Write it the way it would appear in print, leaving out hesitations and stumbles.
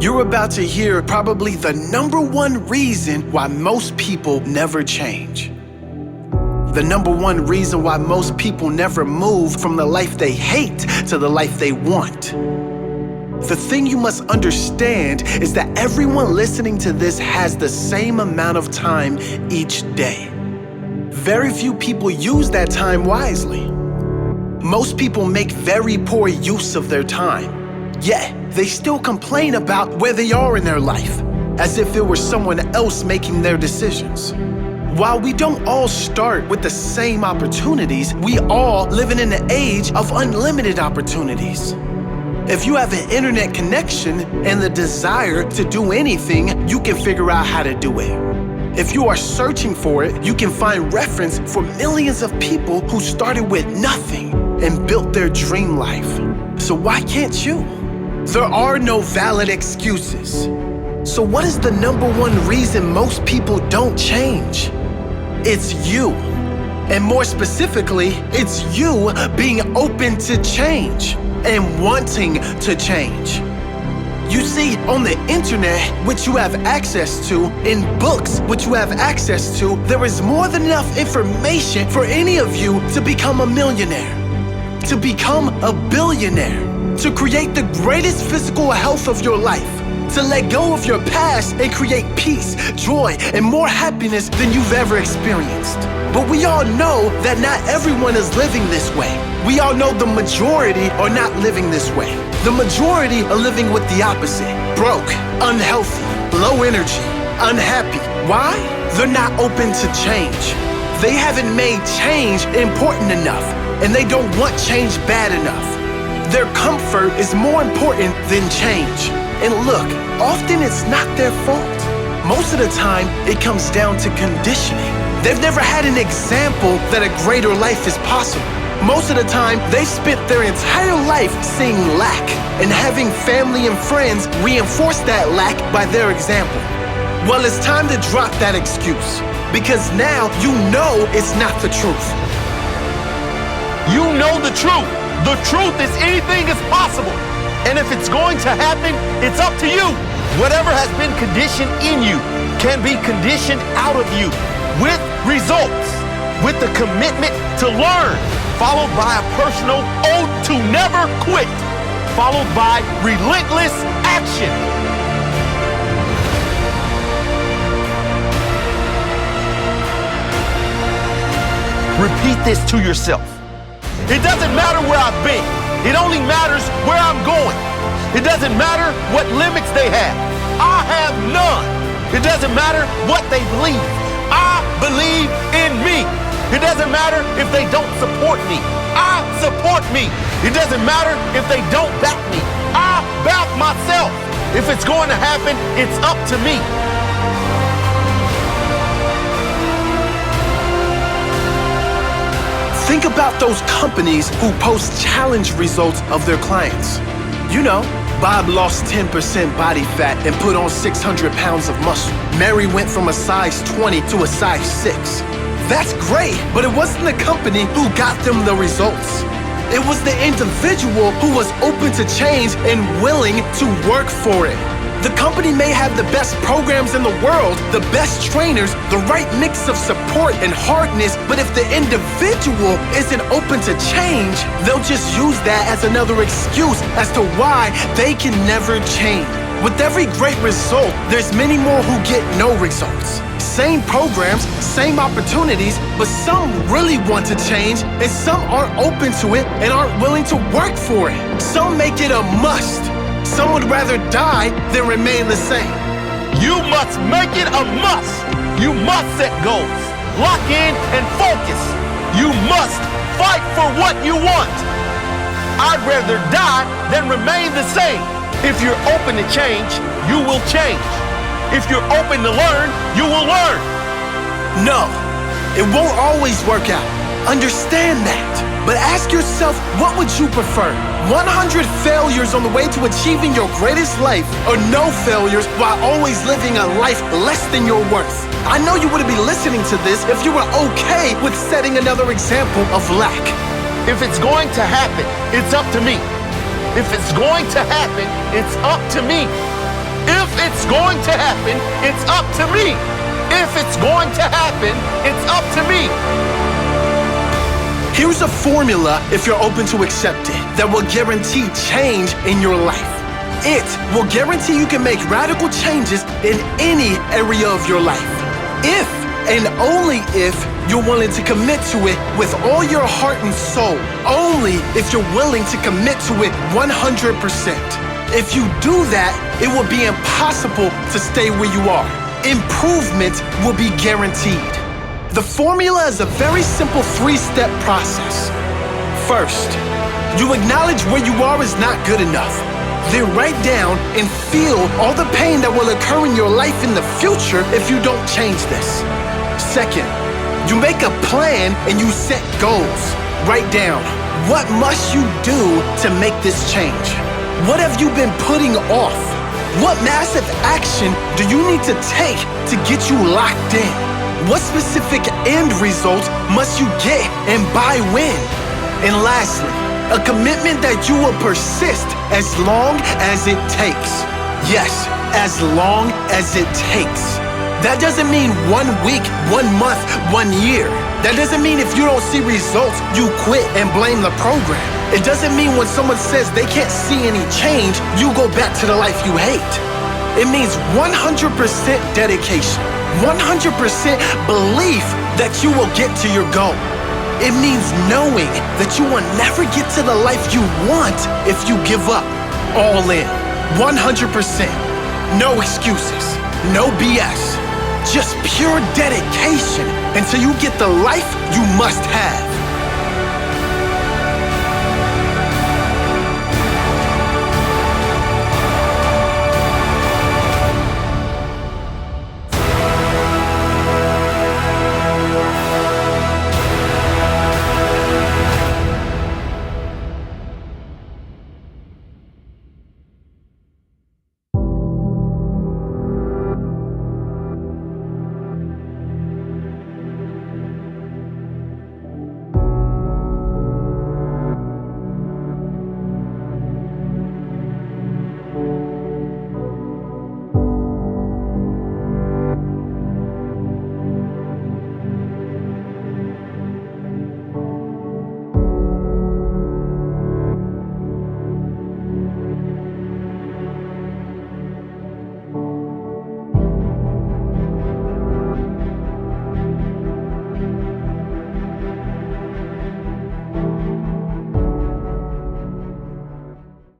You're about to hear probably the number one reason why most people never change. The number one reason why most people never move from the life they hate to the life they want. The thing you must understand is that everyone listening to this has the same amount of time each day. Very few people use that time wisely. Most people make very poor use of their time. Yet, they still complain about where they are in their life, as if it were someone else making their decisions. While we don't all start with the same opportunities, we all live in an age of unlimited opportunities. If you have an internet connection and the desire to do anything, you can figure out how to do it. If you are searching for it, you can find reference for millions of people who started with nothing and built their dream life. So why can't you? There are no valid excuses. So what is the number one reason most people don't change? It's you. And more specifically, it's you being open to change and wanting to change. You see, on the internet, which you have access to, in books, which you have access to, there is more than enough information for any of you to become a millionaire, to become a billionaire, to create the greatest physical health of your life, to let go of your past and create peace, joy, and more happiness than you've ever experienced. But we all know that not everyone is living this way. We all know the majority are not living this way. The majority are living with the opposite: broke, unhealthy, low energy, unhappy. Why? They're not open to change. They haven't made change important enough, and they don't want change bad enough. Their comfort is more important than change. And look, often it's not their fault. Most of the time, it comes down to conditioning. They've never had an example that a greater life is possible. Most of the time, they've spent their entire life seeing lack and having family and friends reinforce that lack by their example. Well, it's time to drop that excuse, because now you know it's not the truth. You know the truth. The truth is anything is possible. And if it's going to happen, it's up to you. Whatever has been conditioned in you can be conditioned out of you with results, with the commitment to learn, followed by a personal oath to never quit, followed by relentless action. Repeat this to yourself. It doesn't matter where I've been. It only matters where I'm going. It doesn't matter what limits they have. I have none. It doesn't matter what they believe. I believe in me. It doesn't matter if they don't support me. I support me. It doesn't matter if they don't back me. I back myself. If it's going to happen, it's up to me. Think about those companies who post challenge results of their clients. You know, Bob lost 10% body fat and put on 600 pounds of muscle. Mary went from a size 20 to a size 6. That's great, but it wasn't the company who got them the results. It was the individual who was open to change and willing to work for it. The company may have the best programs in the world, the best trainers, the right mix of support and hardness, but if the individual isn't open to change, they'll just use that as another excuse as to why they can never change. With every great result, there's many more who get no results. Same programs, same opportunities, but some really want to change and some aren't open to it and aren't willing to work for it. Some make it a must. Some would rather die than remain the same. You must make it a must. You must set goals, lock in and focus. You must fight for what you want. I'd rather die than remain the same. If you're open to change, you will change. If you're open to learn, you will learn. No, it won't always work out. Understand that. But ask yourself, what would you prefer? 100 failures on the way to achieving your greatest life, or no failures while always living a life less than your worth? I know you wouldn't be listening to this if you were okay with setting another example of lack. If it's going to happen, it's up to me. If it's going to happen, it's up to me. If it's going to happen, it's up to me. If it's going to happen, it's up to me. Here's a formula, if you're open to accept it, that will guarantee change in your life. It will guarantee you can make radical changes in any area of your life. If and only if you're willing to commit to it with all your heart and soul. Only if you're willing to commit to it 100%. If you do that, it will be impossible to stay where you are. Improvement will be guaranteed. The formula is a very simple 3-step process. First, you acknowledge where you are is not good enough. Then write down and feel all the pain that will occur in your life in the future if you don't change this. Second, you make a plan and you set goals. Write down, what must you do to make this change? What have you been putting off? What massive action do you need to take to get you locked in? What specific end result must you get and by when? And lastly, a commitment that you will persist as long as it takes. Yes, as long as it takes. That doesn't mean 1 week, 1 month, 1 year. That doesn't mean if you don't see results, you quit and blame the program. It doesn't mean when someone says they can't see any change, you go back to the life you hate. It means 100% dedication, 100% belief that you will get to your goal. It means knowing that you will never get to the life you want if you give up. All in, 100%. No excuses, no BS. Just pure dedication until you get the life you must have.